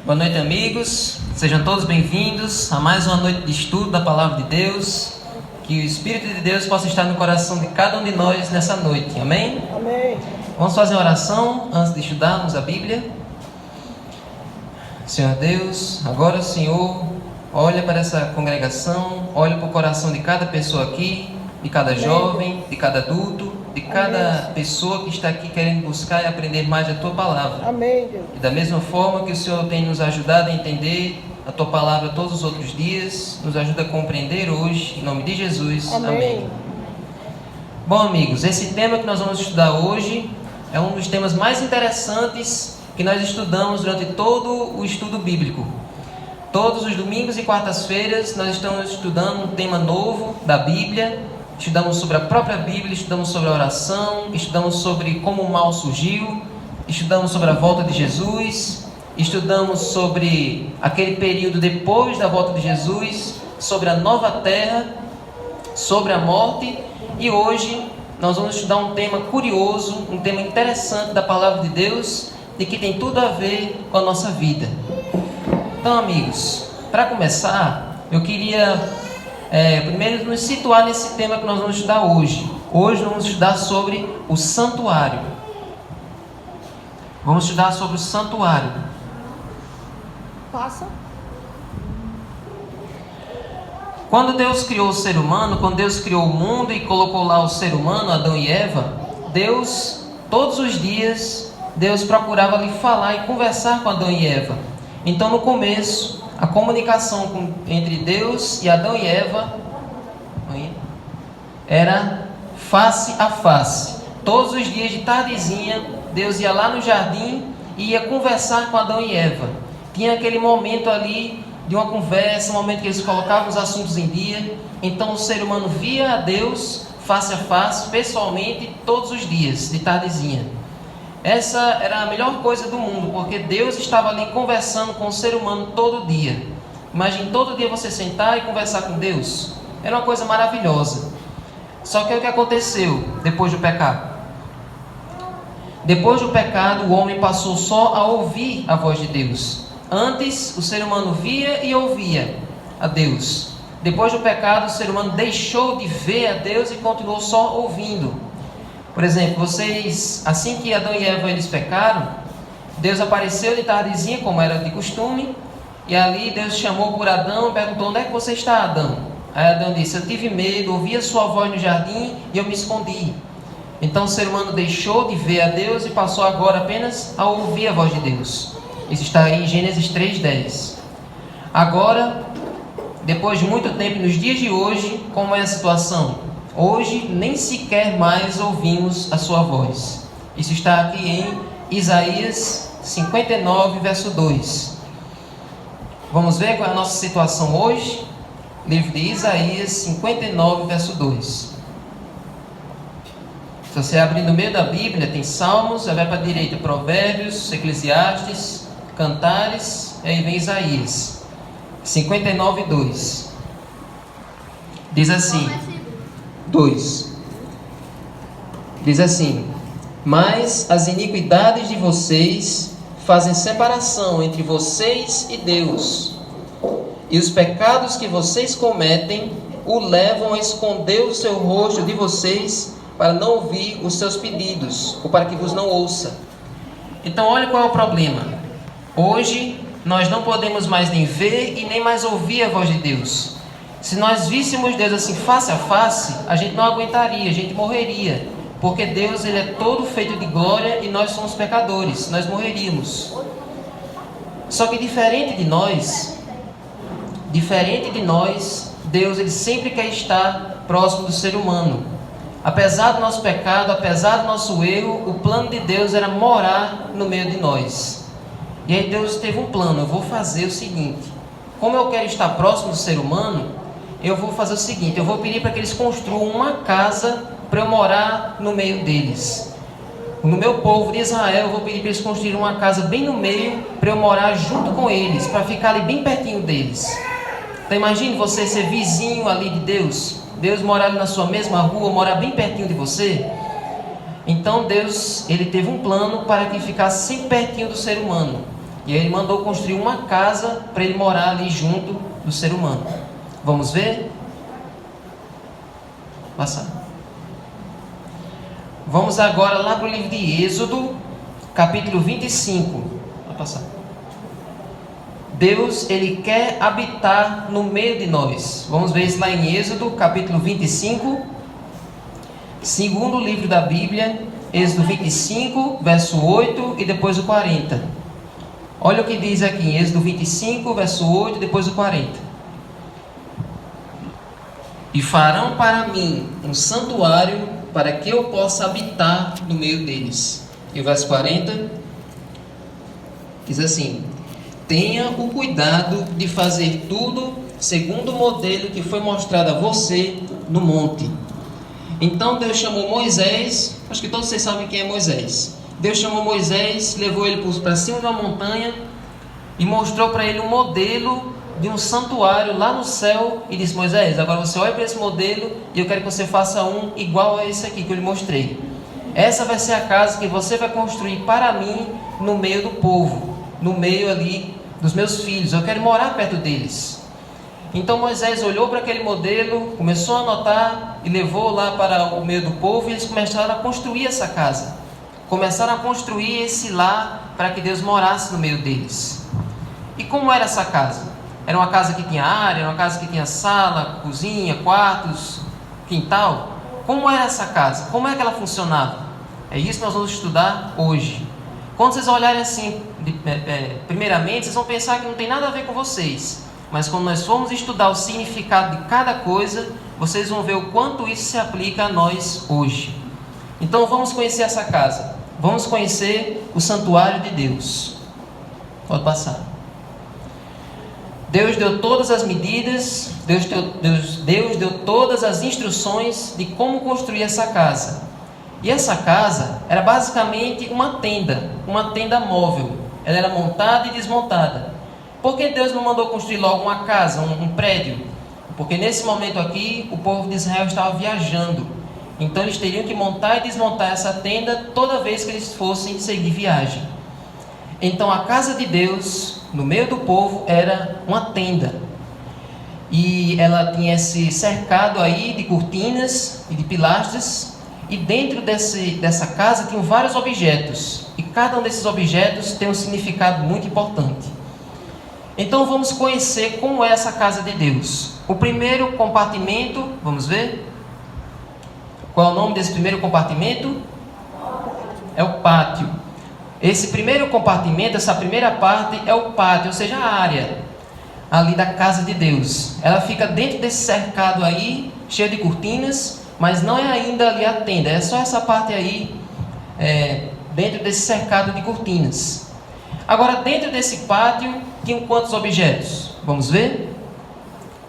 Boa noite, amigos. Sejam todos bem-vindos a mais uma noite de estudo da Palavra de Deus. Que o Espírito de Deus possa estar no coração de cada um de nós nessa noite. Amém? Amém. Vamos fazer uma oração antes de estudarmos a Bíblia. Senhor Deus, agora o Senhor olha para essa congregação, olha para o coração de cada pessoa aqui, de cada jovem, de cada adulto, de cada pessoa que está aqui querendo buscar e aprender mais da Tua Palavra. Amém, Deus. E da mesma forma que o Senhor tem nos ajudado a entender a Tua Palavra todos os outros dias, nos ajuda a compreender hoje, em nome de Jesus. Amém. Bom, amigos, esse tema que nós vamos estudar hoje é um dos temas mais interessantes que nós estudamos durante todo o estudo bíblico. Todos os domingos e quartas-feiras nós estamos estudando um tema novo da Bíblia. Estudamos sobre a própria Bíblia, estudamos sobre a oração, estudamos sobre como o mal surgiu, estudamos sobre a volta de Jesus, estudamos sobre aquele período depois da volta de Jesus, sobre a nova terra, sobre a morte. E hoje nós vamos estudar um tema curioso, um tema interessante da Palavra de Deus e que tem tudo a ver com a nossa vida. Então, amigos, para começar, eu queria primeiro nos situar nesse tema que nós vamos estudar hoje. Hoje vamos estudar sobre o santuário. Vamos estudar sobre o santuário. Passa. Quando Deus criou o ser humano, quando Deus criou o mundo e colocou lá o ser humano, Adão e Eva, Deus, todos os dias, Deus procurava ali falar e conversar com Adão e Eva. Então, no começo, a comunicação entre Deus e Adão e Eva era face a face. Todos os dias de tardezinha, Deus ia lá no jardim e ia conversar com Adão e Eva. Tinha aquele momento ali de uma conversa, um momento que eles colocavam os assuntos em dia. Então o ser humano via a Deus face a face, pessoalmente, todos os dias de tardezinha. Essa era a melhor coisa do mundo, porque Deus estava ali conversando com o ser humano todo dia. Imagine todo dia você sentar e conversar com Deus. Era uma coisa maravilhosa. Só que o que aconteceu depois do pecado? Depois do pecado, o homem passou só a ouvir a voz de Deus. Antes, o ser humano via e ouvia a Deus. Depois do pecado, o ser humano deixou de ver a Deus e continuou só ouvindo. Por exemplo, vocês, assim que Adão e Eva eles pecaram, Deus apareceu de tardezinha, como era de costume, e ali Deus chamou por Adão e perguntou: onde é que você está, Adão? Aí Adão disse: eu tive medo, ouvi a sua voz no jardim e eu me escondi. Então o ser humano deixou de ver a Deus e passou agora apenas a ouvir a voz de Deus. Isso está aí em Gênesis 3:10. Agora, depois de muito tempo, nos dias de hoje, como é a situação? Hoje nem sequer mais ouvimos a sua voz. Isso está aqui em Isaías 59, verso 2. Vamos ver qual é a nossa situação hoje? Livro de Isaías 59, verso 2. Se você abrir no meio da Bíblia, tem Salmos, aí vai para a direita Provérbios, Eclesiastes, Cantares, e aí vem Isaías 59, 2. Diz assim: 2. Diz assim: mas as iniquidades de vocês fazem separação entre vocês e Deus, e os pecados que vocês cometem o levam a esconder o seu rosto de vocês para não ouvir os seus pedidos, ou para que vos não ouça. Então olha qual é o problema. Hoje nós não podemos mais nem ver e nem mais ouvir a voz de Deus. Se nós víssemos Deus assim face a face, a gente não aguentaria, a gente morreria. Porque Deus ele é todo feito de glória e nós somos pecadores, nós morreríamos. Só que diferente de nós, Deus ele sempre quer estar próximo do ser humano. Apesar do nosso pecado, apesar do nosso erro, o plano de Deus era morar no meio de nós. E aí Deus teve um plano: eu vou fazer o seguinte, como eu quero estar próximo do ser humano, eu vou fazer o seguinte, eu vou pedir para que eles construam uma casa para eu morar no meio deles. No meu povo de Israel, eu vou pedir para eles construírem uma casa bem no meio, para eu morar junto com eles, para ficar ali bem pertinho deles. Então imagine você ser vizinho ali de Deus, Deus morar ali na sua mesma rua, morar bem pertinho de você. Então Deus, ele teve um plano para que ficasse sempre pertinho do ser humano. E aí ele mandou construir uma casa para ele morar ali junto do ser humano. Vamos ver? Passar. Vamos agora lá para o livro de Êxodo, capítulo 25. Vai passar. Deus, Ele quer habitar no meio de nós. Vamos ver isso lá em Êxodo, capítulo 25. Segundo livro da Bíblia, Êxodo 25, verso 8 e depois o 40. Olha o que diz aqui em Êxodo 25, verso 8 e depois o 40. E farão para mim um santuário para que eu possa habitar no meio deles. E o verso 40 diz assim: tenha o cuidado de fazer tudo segundo o modelo que foi mostrado a você no monte. Então Deus chamou Moisés, acho que todos vocês sabem quem é Moisés. Deus chamou Moisés, levou ele para cima de uma montanha e mostrou para ele um modelo de um santuário lá no céu e disse: Moisés, agora você olha para esse modelo e eu quero que você faça um igual a esse aqui que eu lhe mostrei. Essa vai ser a casa que você vai construir para mim no meio do povo, no meio ali dos meus filhos. Eu quero morar perto deles. Então Moisés olhou para aquele modelo, começou a anotar e levou lá para o meio do povo, e eles começaram a construir essa casa. Começaram a construir esse lar para que Deus morasse no meio deles. E como era essa casa? Era uma casa que tinha área, era uma casa que tinha sala, cozinha, quartos, quintal. Como era essa casa? Como é que ela funcionava? É isso que nós vamos estudar hoje. Quando vocês olharem assim, primeiramente, vocês vão pensar que não tem nada a ver com vocês. Mas quando nós formos estudar o significado de cada coisa, vocês vão ver o quanto isso se aplica a nós hoje. Então vamos conhecer essa casa. Vamos conhecer o santuário de Deus. Pode passar. Deus deu todas as medidas, Deus deu todas as instruções de como construir essa casa. E essa casa era basicamente uma tenda móvel. Ela era montada e desmontada. Por que Deus não mandou construir logo uma casa, um prédio? Porque nesse momento aqui, o povo de Israel estava viajando. Então eles teriam que montar e desmontar essa tenda toda vez que eles fossem seguir viagem. Então a casa de Deus, no meio do povo, era uma tenda. E ela tinha esse cercado aí de cortinas e de pilastras. E dentro dessa casa tinham vários objetos. E cada um desses objetos tem um significado muito importante. Então vamos conhecer como é essa casa de Deus. O primeiro compartimento, vamos ver? Qual é o nome desse primeiro compartimento? É o pátio. Esse primeiro compartimento, essa primeira parte é o pátio, ou seja, a área ali da casa de Deus. Ela fica dentro desse cercado aí, cheio de cortinas, mas não é ainda ali a tenda, é só essa parte aí, dentro desse cercado de cortinas. Agora, dentro desse pátio, tinham quantos objetos? Vamos ver?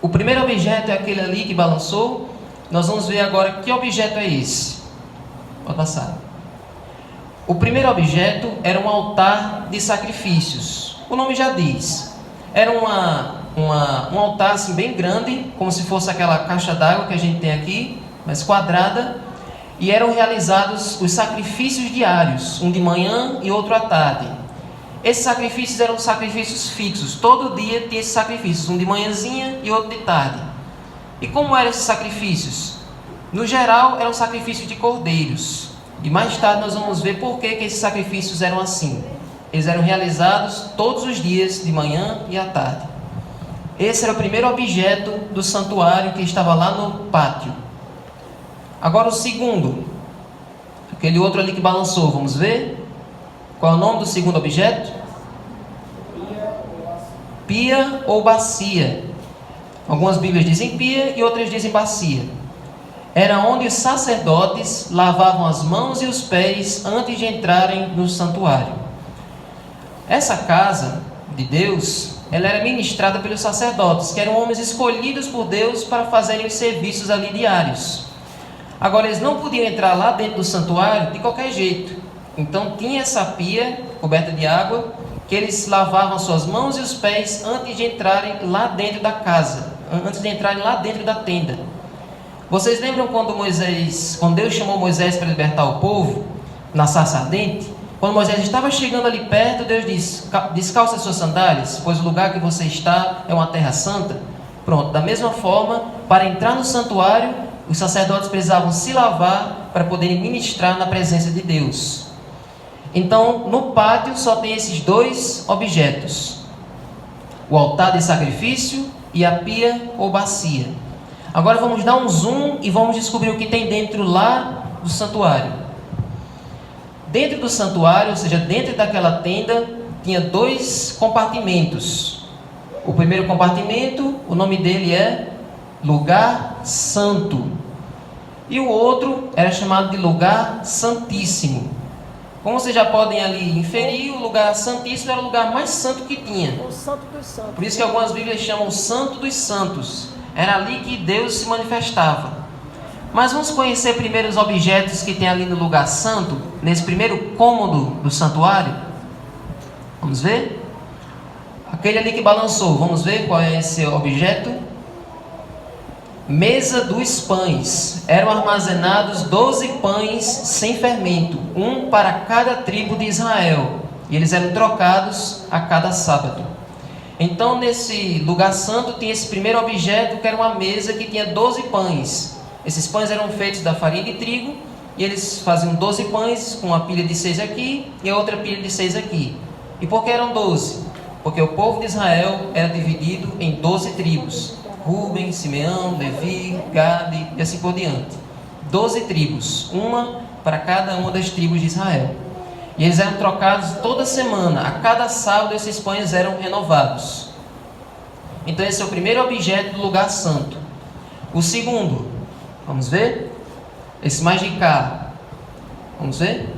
O primeiro objeto é aquele ali que balançou. Nós vamos ver agora que objeto é esse. Pode passar. O primeiro objeto era um altar de sacrifícios. O nome já diz. Era um altar assim, bem grande, como se fosse aquela caixa d'água que a gente tem aqui, mas quadrada. E eram realizados os sacrifícios diários, um de manhã e outro à tarde. Esses sacrifícios eram sacrifícios fixos. Todo dia tinha esses sacrifícios, um de manhãzinha e outro de tarde. E como eram esses sacrifícios? No geral, eram sacrifícios de cordeiros. E mais tarde nós vamos ver por que esses sacrifícios eram assim. Eles eram realizados todos os dias, de manhã e à tarde. Esse era o primeiro objeto do santuário que estava lá no pátio. Agora o segundo, aquele outro ali que balançou, vamos ver? Qual é o nome do segundo objeto? Pia ou bacia. Algumas Bíblias dizem pia e outras dizem bacia. Era onde os sacerdotes lavavam as mãos e os pés antes de entrarem no santuário. Essa casa de Deus, ela era ministrada pelos sacerdotes, que eram homens escolhidos por Deus para fazerem os serviços ali diários. Agora, eles não podiam entrar lá dentro do santuário de qualquer jeito. Então tinha essa pia coberta de água, que eles lavavam suas mãos e os pés antes de entrarem lá dentro da casa, antes de entrarem lá dentro da tenda. Vocês lembram quando Deus chamou Moisés para libertar o povo na sarça ardente? Quando Moisés estava chegando ali perto, Deus disse: descalça as suas sandálias, pois o lugar que você está é uma terra santa. Pronto, da mesma forma, para entrar no santuário, os sacerdotes precisavam se lavar para poderem ministrar na presença de Deus. Então, no pátio só tem esses dois objetos: o altar de sacrifício e a pia ou bacia. Agora vamos dar um zoom e vamos descobrir o que tem dentro lá do santuário. Dentro do santuário, ou seja, dentro daquela tenda, tinha dois compartimentos. O primeiro compartimento, o nome dele é Lugar Santo. E o outro era chamado de Lugar Santíssimo. Como vocês já podem ali inferir, o Lugar Santíssimo era o lugar mais santo que tinha. O Santo dos Santos. Por isso que algumas Bíblias chamam o Santo dos Santos. Era ali que Deus se manifestava. Mas vamos conhecer primeiro os objetos que tem ali no lugar santo, nesse primeiro cômodo do santuário. Vamos ver? Aquele ali que balançou, vamos ver qual é esse objeto? Mesa dos pães. Eram armazenados 12 pães sem fermento, um para cada tribo de Israel. E eles eram trocados a cada sábado. Então, nesse lugar santo, tinha esse primeiro objeto, que era uma mesa que tinha 12 pães. Esses pães eram feitos da farinha de trigo, e eles faziam 12 pães, com uma pilha de 6 aqui, e a outra pilha de 6 aqui. E por que eram 12? Porque o povo de Israel era dividido em 12 tribos. Rúben, Simeão, Levi, Gade e assim por diante. 12 tribos, uma para cada uma das tribos de Israel. E eles eram trocados toda semana. A cada sábado esses pães eram renovados. Então esse é o primeiro objeto do lugar santo. O segundo, vamos ver? Esse mais de cá, vamos ver?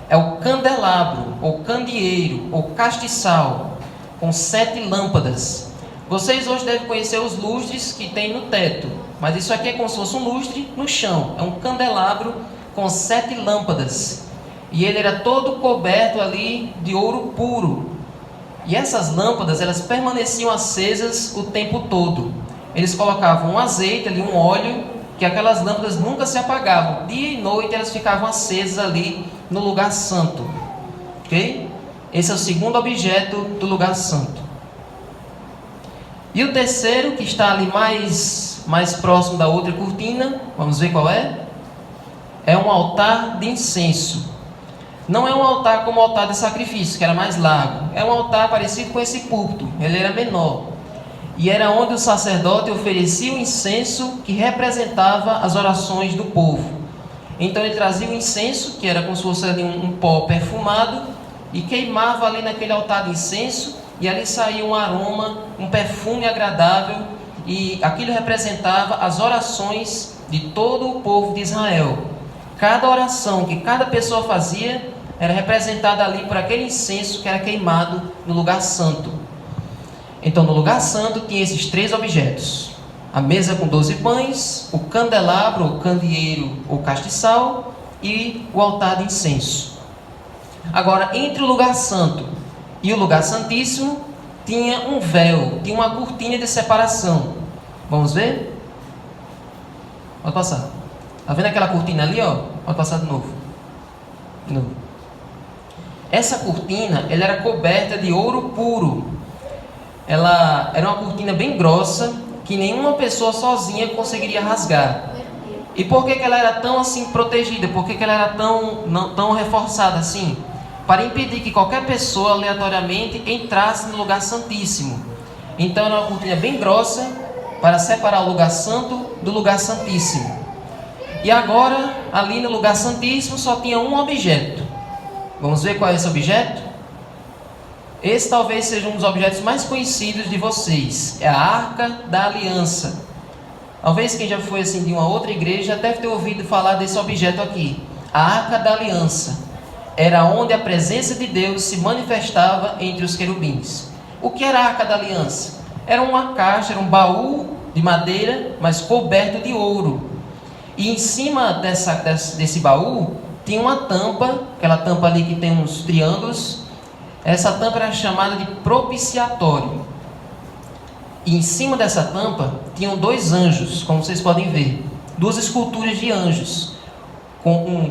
É o candelabro, ou candeeiro, ou castiçal, com 7 lâmpadas. Vocês hoje devem conhecer os lustres que tem no teto, mas isso aqui é como se fosse um lustre no chão. É um candelabro com 7 lâmpadas. E ele era todo coberto ali de ouro puro. E essas lâmpadas, elas permaneciam acesas o tempo todo. Eles colocavam um azeite ali, um óleo, que aquelas lâmpadas nunca se apagavam. Dia e noite elas ficavam acesas ali no lugar santo. Ok? Esse é o segundo objeto do lugar santo. E o terceiro, que está ali mais próximo da outra cortina, vamos ver qual é? É um altar de incenso. Não é um altar como o altar de sacrifício, que era mais largo. É um altar parecido com esse púlpito, ele era menor. E era onde o sacerdote oferecia o incenso que representava as orações do povo. Então ele trazia o incenso, que era como se fosse ali um pó perfumado, e queimava ali naquele altar de incenso, e ali saía um aroma, um perfume agradável, e aquilo representava as orações de todo o povo de Israel. Cada oração que cada pessoa fazia era representada ali por aquele incenso que era queimado no lugar santo. Então, no lugar santo tinha esses 3 objetos: a mesa com 12 pães, o candelabro, o candeeiro ou castiçal, e o altar de incenso. Agora, entre o lugar santo e o lugar santíssimo, tinha um véu, tinha uma cortina de separação. Vamos ver? Pode passar. Está vendo aquela cortina ali, ó? Pode passar de novo. De novo. Essa cortina, ela era coberta de ouro puro. Ela era uma cortina bem grossa, que nenhuma pessoa sozinha conseguiria rasgar. E por que ela era tão assim protegida? Por que ela era tão reforçada assim? Para impedir que qualquer pessoa aleatoriamente entrasse no lugar santíssimo. Então era uma cortina bem grossa para separar o lugar santo do lugar santíssimo. E agora, ali no lugar santíssimo, só tinha um objeto. Vamos ver qual é esse objeto? Esse talvez seja um dos objetos mais conhecidos de vocês. É a Arca da Aliança. Talvez quem já foi assim de uma outra igreja deve ter ouvido falar desse objeto aqui. A Arca da Aliança. Era onde a presença de Deus se manifestava entre os querubins. O que era a Arca da Aliança? Era uma caixa, era um baú de madeira, mas coberto de ouro. E em cima desse baú tinha uma tampa, aquela tampa ali que tem uns triângulos. Essa tampa era chamada de propiciatório. E em cima dessa tampa tinham 2 anjos, como vocês podem ver. 2 esculturas de anjos.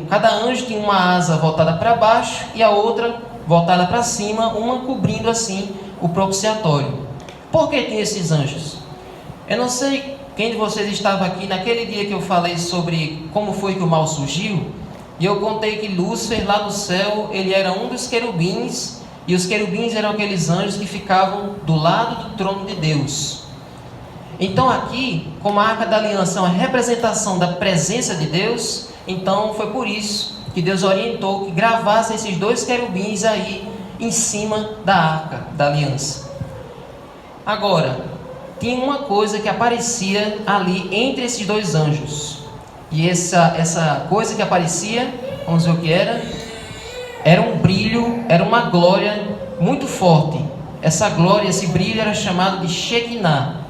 Cada anjo tinha uma asa voltada para baixo e a outra voltada para cima, uma cobrindo assim o propiciatório. Por que tinha esses anjos? Eu não sei quem de vocês estava aqui naquele dia que eu falei sobre como foi que o mal surgiu, e eu contei que Lúcifer lá no céu, ele era um dos querubins, e os querubins eram aqueles anjos que ficavam do lado do trono de Deus. Então aqui, como a Arca da Aliança é uma representação da presença de Deus, então foi por isso que Deus orientou que gravassem esses dois querubins aí em cima da Arca da Aliança. Agora, tinha uma coisa que aparecia ali entre esses dois anjos. E essa coisa que aparecia, vamos ver o que era. Era um brilho, era uma glória muito forte. Essa glória, esse brilho era chamado de Shekinah.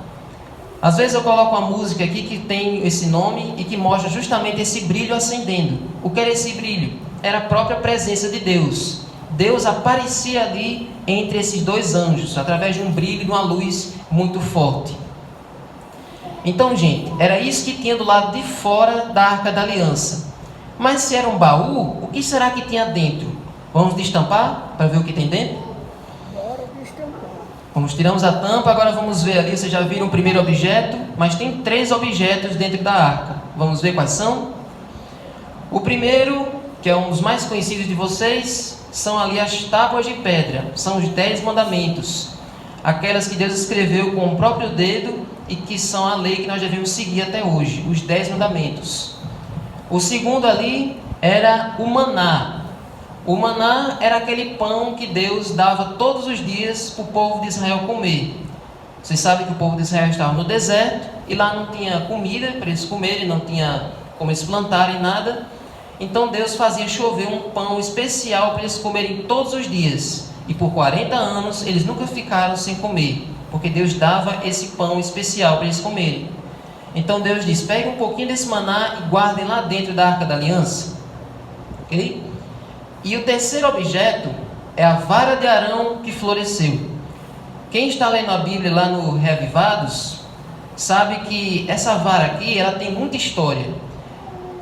Às vezes eu coloco uma música aqui que tem esse nome e que mostra justamente esse brilho acendendo. O que era esse brilho? Era a própria presença de Deus. Deus aparecia ali entre esses dois anjos, através de um brilho, de uma luz muito forte. Então, gente, era isso que tinha do lado de fora da Arca da Aliança. Mas se era um baú, o que será que tinha dentro? Vamos destampar para ver o que tem dentro? Bora destampar. Tiramos a tampa, agora vamos ver ali. Vocês já viram o primeiro objeto, mas tem 3 objetos dentro da arca. Vamos ver quais são? O primeiro, que é um dos mais conhecidos de vocês, são ali as tábuas de pedra. São os 10 mandamentos. Aquelas que Deus escreveu com o próprio dedo e que são a lei que nós devemos seguir até hoje. Os 10 mandamentos. O segundo ali era o maná. O maná era aquele pão que Deus dava todos os dias para o povo de Israel comer. Vocês sabem que o povo de Israel estava no deserto e lá não tinha comida para eles comerem, não tinha como eles plantarem nada. Então Deus fazia chover um pão especial para eles comerem todos os dias. E por 40 anos eles nunca ficaram sem comer, porque Deus dava esse pão especial para eles comerem. Então Deus diz: pegue um pouquinho desse maná e guardem lá dentro da Arca da Aliança. Ok? E o terceiro objeto é a vara de Arão que floresceu. Quem está lendo a Bíblia lá no Reavivados sabe que essa vara aqui, ela tem muita história.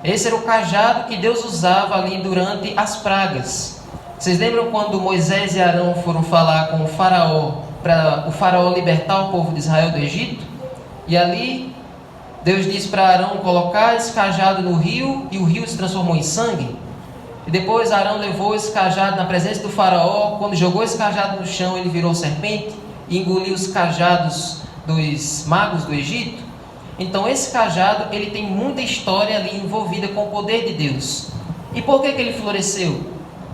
Esse era o cajado que Deus usava ali durante as pragas. Vocês lembram quando Moisés e Arão foram falar com o faraó, para o faraó libertar o povo de Israel do Egito? E ali Deus disse para Arão colocar esse cajado no rio, e o rio se transformou em sangue. E depois Arão levou esse cajado na presença do faraó. Quando jogou esse cajado no chão, ele virou serpente e engoliu os cajados dos magos do Egito. Então esse cajado, ele tem muita história ali envolvida com o poder de Deus. E por que ele floresceu?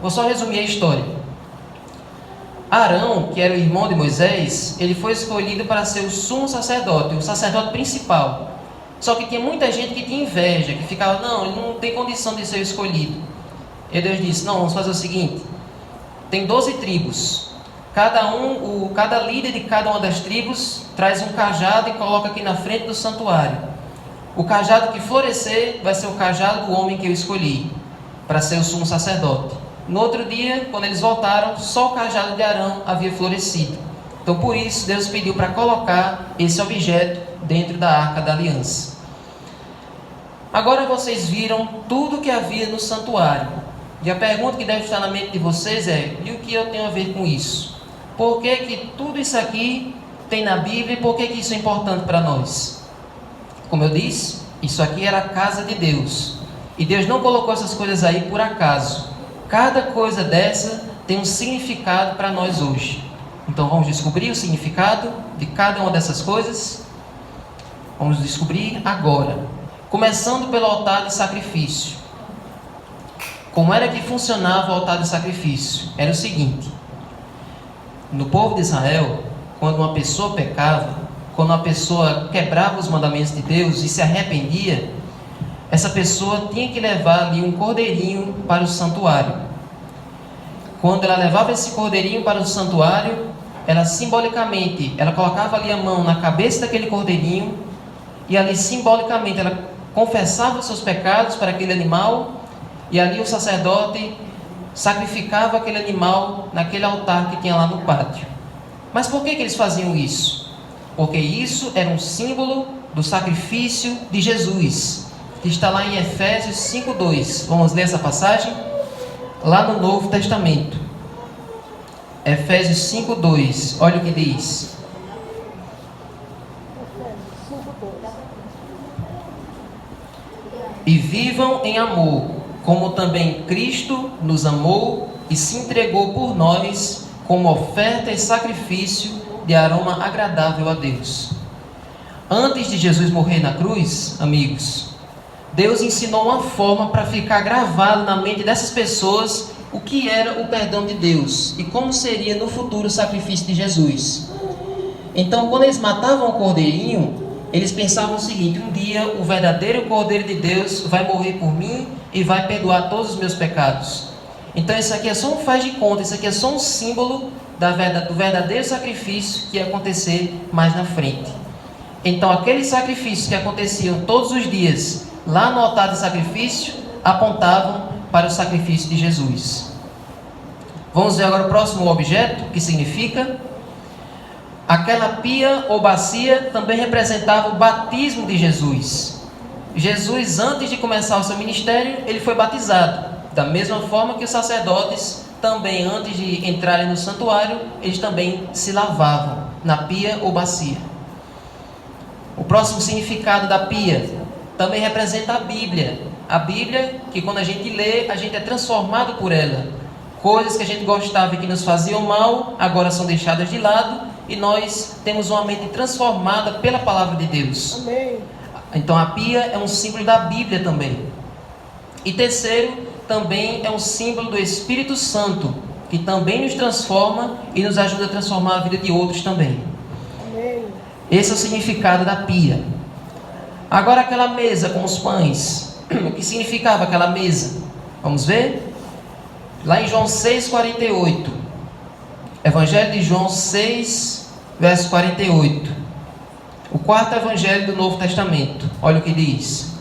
Vou só resumir a história. Arão, que era o irmão de Moisés, ele foi escolhido para ser o sumo sacerdote, o sacerdote principal. Só que tinha muita gente que tinha inveja, que ficava: não, ele não tem condição de ser escolhido. E Deus disse: não, vamos fazer o seguinte, tem 12 tribos, cada líder de cada uma das tribos traz um cajado e coloca aqui na frente do santuário. O cajado que florescer vai ser o cajado do homem que eu escolhi para ser o sumo sacerdote. No outro dia, quando eles voltaram, só o cajado de Arão havia florescido. Então por isso Deus pediu para colocar esse objeto dentro da Arca da Aliança. Agora vocês viram tudo que havia no santuário. E a pergunta que deve estar na mente de vocês é: e o que eu tenho a ver com isso? Por que que tudo isso aqui tem na Bíblia e por que que isso é importante para nós? Como eu disse, isso aqui era a casa de Deus. E Deus não colocou essas coisas aí por acaso. Cada coisa dessa tem um significado para nós hoje. Então vamos descobrir o significado de cada uma dessas coisas? Vamos descobrir agora. Começando pelo altar de sacrifício. Como era que funcionava o altar de sacrifício? Era o seguinte: no povo de Israel, quando uma pessoa pecava, quando uma pessoa quebrava os mandamentos de Deus e se arrependia, essa pessoa tinha que levar ali um cordeirinho para o santuário. Quando ela levava esse cordeirinho para o santuário, ela simbolicamente, ela colocava ali a mão na cabeça daquele cordeirinho e ali simbolicamente ela confessava os seus pecados para aquele animal. E ali o sacerdote sacrificava aquele animal naquele altar que tinha lá no pátio. Mas por que eles faziam isso? Porque isso era um símbolo do sacrifício de Jesus. que está lá em Efésios 5:2. Vamos ler essa passagem? Lá no Novo Testamento. Efésios 5:2. Olha o que diz. E vivam em amor, como também Cristo nos amou e se entregou por nós como oferta e sacrifício de aroma agradável a Deus. Antes de Jesus morrer na cruz, amigos, Deus ensinou uma forma para ficar gravado na mente dessas pessoas o que era o perdão de Deus e como seria no futuro o sacrifício de Jesus. Então, quando eles matavam o cordeirinho, eles pensavam o seguinte: um dia o verdadeiro Cordeiro de Deus vai morrer por mim e vai perdoar todos os meus pecados. Então isso aqui é só um faz de conta, isso aqui é só um símbolo do verdadeiro sacrifício que ia acontecer mais na frente. Então aqueles sacrifícios que aconteciam todos os dias lá no altar de sacrifício apontavam para o sacrifício de Jesus. Vamos ver agora o próximo objeto, que significa... Aquela pia ou bacia também representava o batismo de Jesus. Jesus, antes de começar o seu ministério, ele foi batizado. Da mesma forma que os sacerdotes também, antes de entrarem no santuário, eles também se lavavam na pia ou bacia. O próximo significado da pia também representa a Bíblia. A Bíblia, que quando a gente lê, a gente é transformado por ela. Coisas que a gente gostava e que nos faziam mal, agora são deixadas de lado. E nós temos uma mente transformada pela palavra de Deus. Amém. Então a pia é um símbolo da Bíblia também. E terceiro, também é um símbolo do Espírito Santo, que também nos transforma e nos ajuda a transformar a vida de outros também. Amém. Esse é o significado da pia. Agora aquela mesa com os pães. O que significava aquela mesa? Vamos ver? Lá em João 6,48. Evangelho de João 6, verso 48. O quarto evangelho do Novo Testamento. Olha o que diz.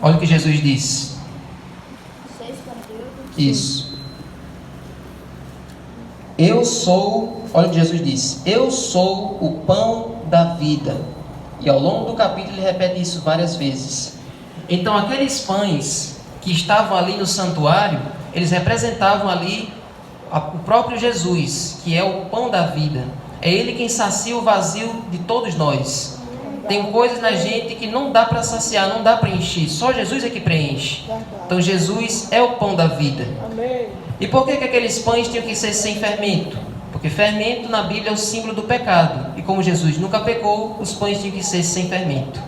Olha o que Jesus disse. 6:48. Isso. Eu sou, olha o que Jesus disse. Eu sou o pão da vida. E ao longo do capítulo ele repete isso várias vezes. Então aqueles pães que estavam ali no santuário, eles representavam ali o próprio Jesus, que é o pão da vida. É Ele quem sacia o vazio de todos nós. Tem coisas na gente que não dá para saciar, não dá para encher. Só Jesus é que preenche. Então Jesus é o pão da vida. Amém. E por que aqueles pães tinham que ser sem fermento? Porque fermento na Bíblia é o símbolo do pecado. E como Jesus nunca pecou, os pães tinham que ser sem fermento.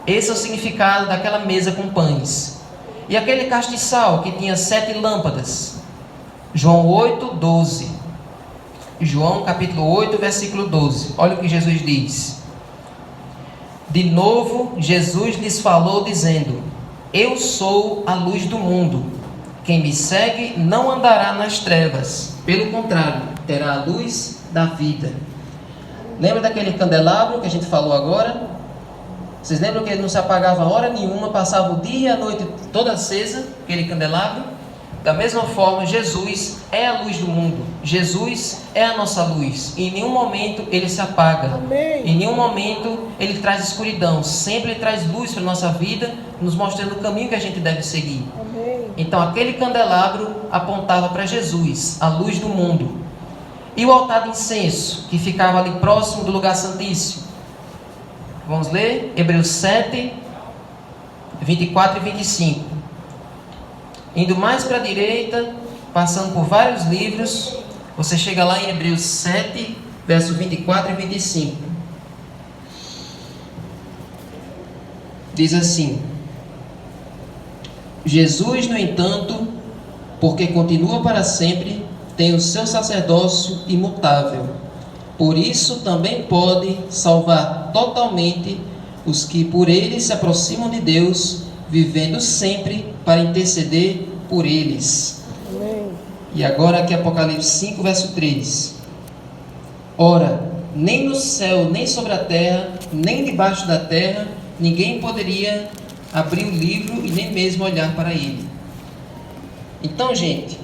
Esse é o significado daquela mesa com pães. E aquele castiçal que tinha 7 lâmpadas. João 8, 12. João capítulo 8, versículo 12. Olha o que Jesus diz. De novo, Jesus lhes falou dizendo: Eu sou a luz do mundo. Quem me segue não andará nas trevas. Pelo contrário, terá a luz da vida. Lembra daquele candelabro que a gente falou agora? Vocês lembram que ele não se apagava hora nenhuma, passava o dia e a noite toda acesa, aquele candelabro? Da mesma forma, Jesus é a luz do mundo. Jesus é a nossa luz. E em nenhum momento ele se apaga. Amém. Em nenhum momento ele traz escuridão. Sempre ele traz luz para a nossa vida, nos mostrando o caminho que a gente deve seguir. Amém. Então aquele candelabro apontava para Jesus, a luz do mundo. E o altar de incenso, que ficava ali próximo do lugar santíssimo. Vamos ler Hebreus 7, 24 e 25. Indo mais para a direita, passando por vários livros, você chega lá em Hebreus 7, verso 24 e 25. Diz assim: Jesus, no entanto, porque continua para sempre, tem o seu sacerdócio imutável. Por isso também pode salvar totalmente os que por ele se aproximam de Deus, vivendo sempre para interceder por eles. Amém. E agora aqui Apocalipse 5, verso 3. Ora, nem no céu, nem sobre a terra, nem debaixo da terra, ninguém poderia abrir o livro e nem mesmo olhar para ele. Então, gente,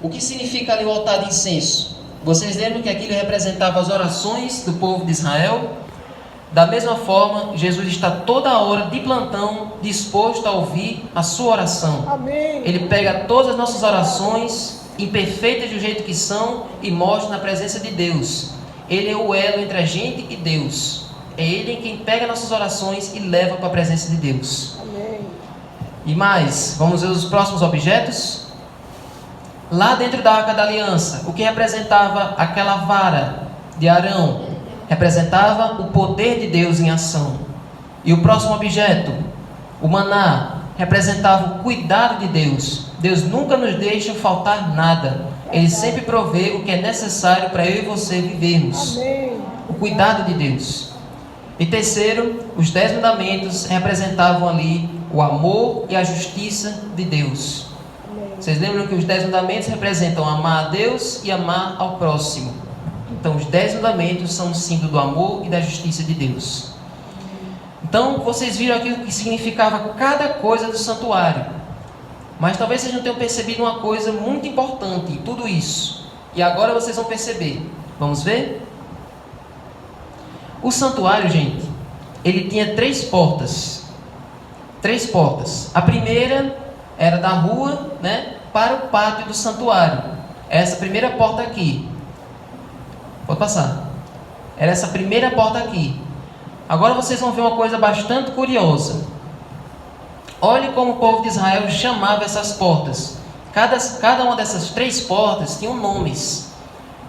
o que significa ali o altar de incenso? Vocês lembram que aquilo representava as orações do povo de Israel? Da mesma forma, Jesus está toda hora de plantão, disposto a ouvir a sua oração. Amém. Ele pega todas as nossas orações, imperfeitas do jeito que são, e mostra na presença de Deus. Ele é o elo entre a gente e Deus. É Ele quem pega nossas orações e leva para a presença de Deus. Amém. E mais, vamos ver os próximos objetos? Lá dentro da Arca da Aliança, o que representava aquela vara de Arão? Representava o poder de Deus em ação. E o próximo objeto, o maná, representava o cuidado de Deus. Deus nunca nos deixa faltar nada. Ele sempre provê o que é necessário para eu e você vivermos. Amém. O cuidado de Deus. E terceiro, os 10 mandamentos representavam ali o amor e a justiça de Deus. Amém. Vocês lembram que os 10 mandamentos representam amar a Deus e amar ao próximo. Então, os 10 mandamentos são um símbolo do amor e da justiça de Deus. Então, vocês viram aqui o que significava cada coisa do santuário. Mas talvez vocês não tenham percebido uma coisa muito importante em tudo isso. E agora vocês vão perceber. Vamos ver? O santuário, gente, ele tinha 3 portas. 3 portas. A primeira era da rua, para o pátio do santuário. Essa primeira porta aqui. Pode passar. Era essa primeira porta aqui. Agora vocês vão ver uma coisa bastante curiosa. Olhe como o povo de Israel chamava essas portas. Cada uma dessas 3 portas tinham nomes.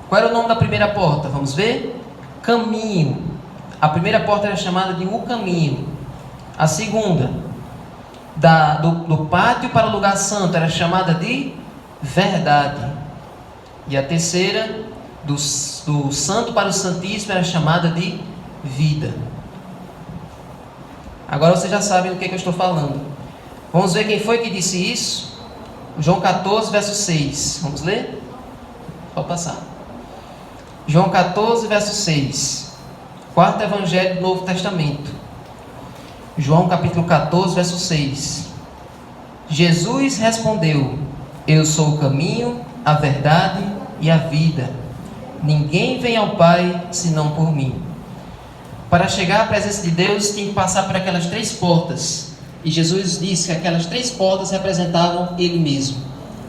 Qual era o nome da primeira porta? Vamos ver? Caminho. A primeira porta era chamada de o caminho. A segunda, do pátio para o lugar santo, era chamada de verdade. E a terceira, do santo para o santíssimo, era chamada de vida. Agora vocês já sabem do que eu estou falando. Vamos ver quem foi que disse isso? João 14, verso 6. Vamos ler? Pode passar. João 14, verso 6. Quarto evangelho do Novo Testamento. João capítulo 14, verso 6. Jesus respondeu: Eu sou o caminho, a verdade e a vida. Ninguém vem ao Pai senão por mim. Para chegar à presença de Deus, tem que passar por aquelas 3 portas. E Jesus disse que aquelas 3 portas representavam Ele mesmo.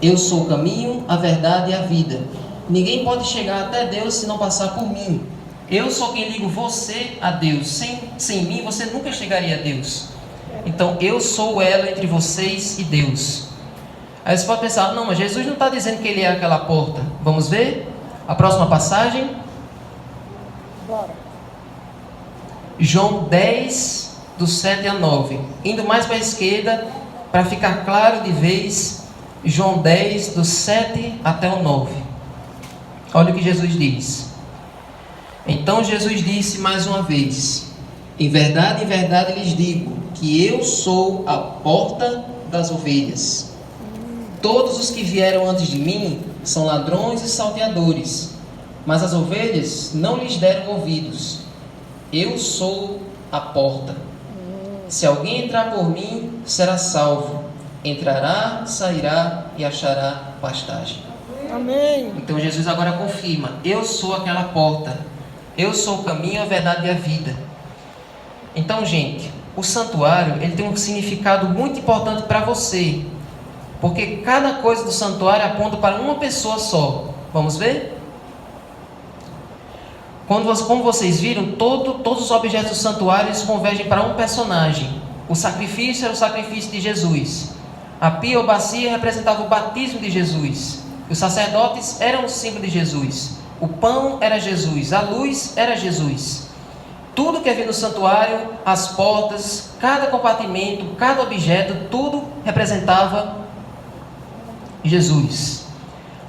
Eu sou o caminho, a verdade e a vida. Ninguém pode chegar até Deus se não passar por mim. Eu sou quem ligo você a Deus. Sem mim, você nunca chegaria a Deus. Então, eu sou o elo entre vocês e Deus. Aí você pode pensar, não, mas Jesus não está dizendo que Ele é aquela porta. Vamos ver? A próxima passagem. Bora. João 10, do 7 a 9. Indo mais para a esquerda, para ficar claro de vez, João 10, do 7 até o 9. Olha o que Jesus diz. Então Jesus disse mais uma vez: em verdade lhes digo, que eu sou a porta das ovelhas. Todos os que vieram antes de mim são ladrões e salteadores, mas as ovelhas não lhes deram ouvidos. Eu sou a porta. Se alguém entrar por mim, será salvo. Entrará, sairá e achará pastagem. Amém. Então Jesus agora confirma: eu sou aquela porta. Eu sou o caminho, a verdade e a vida. Então, gente, o santuário ele tem um significado muito importante para você. Porque cada coisa do santuário aponta para uma pessoa só. Vamos ver? Como vocês viram, todos os objetos do santuário convergem para um personagem. O sacrifício era o sacrifício de Jesus. A pia ou bacia representava o batismo de Jesus. Os sacerdotes eram o símbolo de Jesus. O pão era Jesus. A luz era Jesus. Tudo que havia no santuário, as portas, cada compartimento, cada objeto, tudo representava Jesus.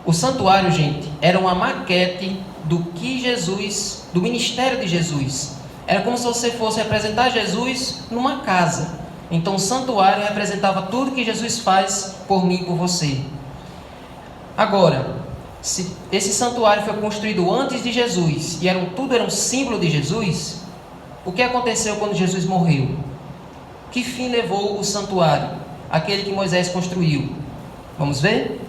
O santuário, gente, era uma maquete do ministério de Jesus. Era como se você fosse representar Jesus numa casa. Então o santuário representava tudo que Jesus faz por mim e por você. Agora, se esse santuário foi construído antes de Jesus e tudo era um símbolo de Jesus, o que aconteceu quando Jesus morreu? Que fim levou o santuário? Aquele que Moisés construiu. Vamos ver?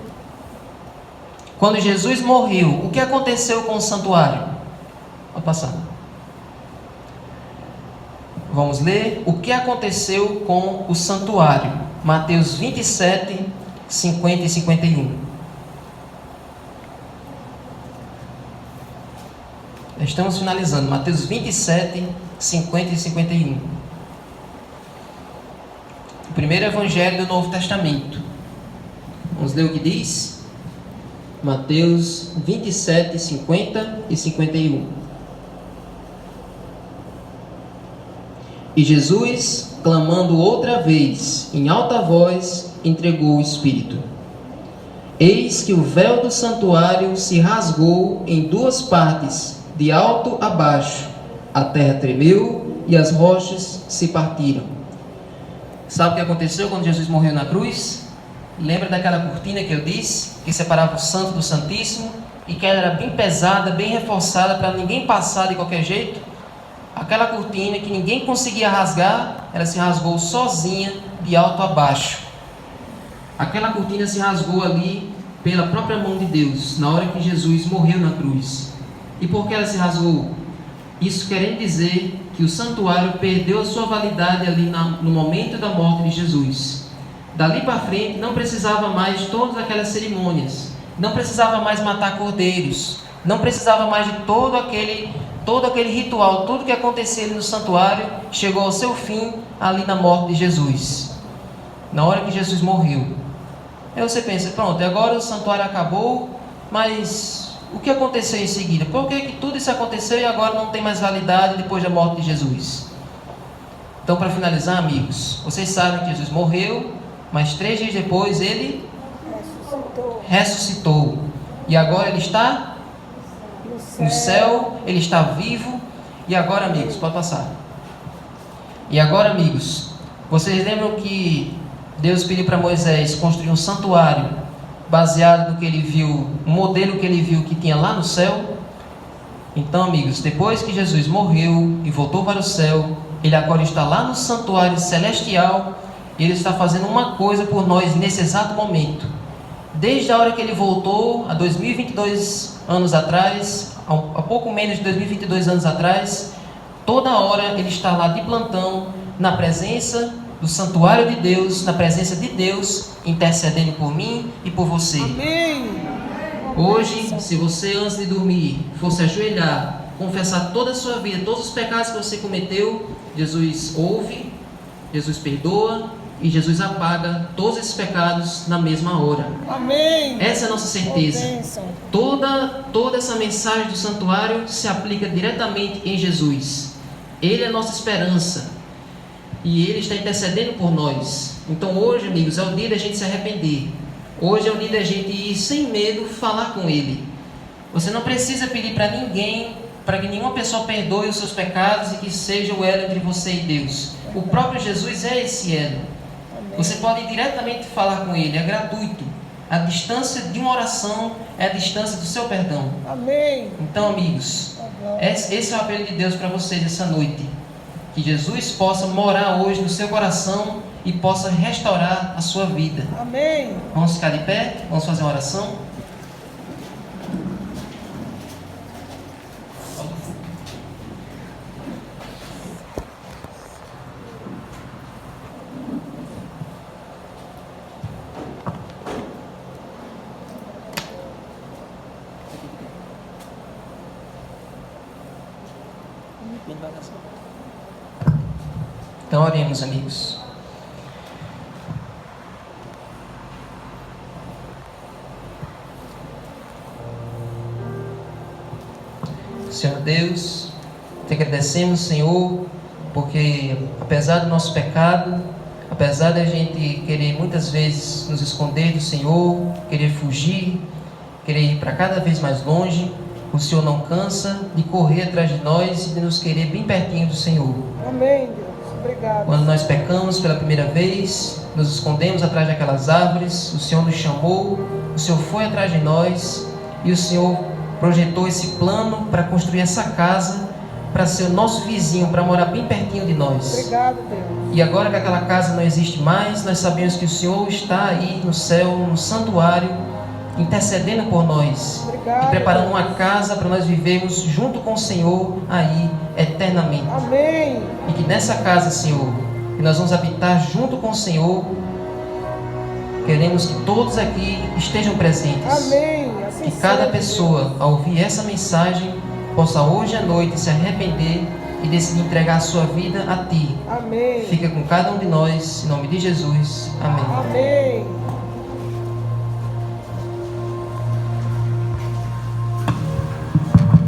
Quando Jesus morreu, o que aconteceu com o santuário? Pode passar. Vamos ler o que aconteceu com o santuário. Mateus 27, 50 e 51. Estamos finalizando. Mateus 27, 50 e 51. O primeiro evangelho do Novo Testamento. Vamos ler o que diz? Mateus 27, 50 e 51. E Jesus, clamando outra vez, em alta voz, entregou o Espírito. Eis que o véu do santuário se rasgou em duas partes, de alto a baixo. A terra tremeu e as rochas se partiram. Sabe o que aconteceu quando Jesus morreu na cruz? Lembra daquela cortina que eu disse, que separava o santo do santíssimo, e que ela era bem pesada, bem reforçada, para ninguém passar de qualquer jeito? Aquela cortina que ninguém conseguia rasgar, ela se rasgou sozinha, de alto a baixo. Aquela cortina se rasgou ali pela própria mão de Deus, na hora que Jesus morreu na cruz. E por que ela se rasgou? Isso querendo dizer que o santuário perdeu a sua validade ali no momento da morte de Jesus. Dali para frente não precisava mais de todas aquelas cerimônias, não precisava mais matar cordeiros, não precisava mais de todo aquele ritual, tudo que acontecia ali no santuário chegou ao seu fim ali na morte de Jesus, na hora que Jesus morreu. Aí você pensa, pronto, agora o santuário acabou, mas o que aconteceu em seguida? Por que tudo isso aconteceu e agora não tem mais validade depois da morte de Jesus? Então, para finalizar, amigos, vocês sabem que Jesus morreu, mas 3 dias depois ele ressuscitou. E agora ele está no céu, ele está vivo. E agora, amigos, pode passar. E agora, amigos, vocês lembram que Deus pediu para Moisés construir um santuário baseado no que ele viu, um modelo que ele viu que tinha lá no céu? Então, amigos, depois que Jesus morreu e voltou para o céu, ele agora está lá no santuário celestial e ele está fazendo uma coisa por nós nesse exato momento. Desde a hora que ele voltou, há 2022 anos atrás, há pouco menos de 2022 anos atrás, toda hora ele está lá de plantão, na presença do santuário de Deus, na presença de Deus, intercedendo por mim e por você. Amém. Hoje, se você antes de dormir fosse ajoelhar, confessar toda a sua vida, todos os pecados que você cometeu, Jesus ouve, Jesus perdoa e Jesus apaga todos esses pecados na mesma hora. Amém. Essa é a nossa certeza. Toda essa mensagem do santuário se aplica diretamente em Jesus. Ele é a nossa esperança e Ele está intercedendo por nós. Então hoje, amigos, é o dia da gente se arrepender. Hoje é o dia da gente ir sem medo falar com Ele. Você não precisa pedir para ninguém, para que nenhuma pessoa perdoe os seus pecados e que seja o elo entre você e Deus. O próprio Jesus é esse elo. Você pode ir diretamente falar com Ele, é gratuito. A distância de uma oração é a distância do seu perdão. Amém. Então, amigos, esse é o apelo de Deus para vocês essa noite. Que Jesus possa morar hoje no seu coração e possa restaurar a sua vida. Amém. Vamos ficar de pé, vamos fazer uma oração. Então oremos, amigos. Senhor Deus, te agradecemos, Senhor, porque apesar do nosso pecado, apesar da gente querer muitas vezes nos esconder do Senhor, querer fugir, querer ir para cada vez mais longe, o Senhor não cansa de correr atrás de nós e de nos querer bem pertinho do Senhor. Amém, Deus. Obrigado. Quando nós pecamos pela primeira vez, nos escondemos atrás daquelas árvores, o Senhor nos chamou, o Senhor foi atrás de nós e o Senhor projetou esse plano para construir essa casa, para ser o nosso vizinho, para morar bem pertinho de nós. Obrigado, Deus. E agora que aquela casa não existe mais, nós sabemos que o Senhor está aí no céu, no santuário, intercedendo por nós Obrigado, e preparando Deus. uma casa para nós vivermos junto com o Senhor aí eternamente. Amém. E que nessa casa, Senhor, que nós vamos habitar junto com o Senhor, queremos que todos aqui estejam presentes. Amém. Assim Que cada seja, pessoa, ao ouvir essa mensagem, possa hoje à noite se arrepender e decidir entregar a sua vida a Ti. Amém. Fica com cada um de nós, em nome de Jesus. Amém. Amém.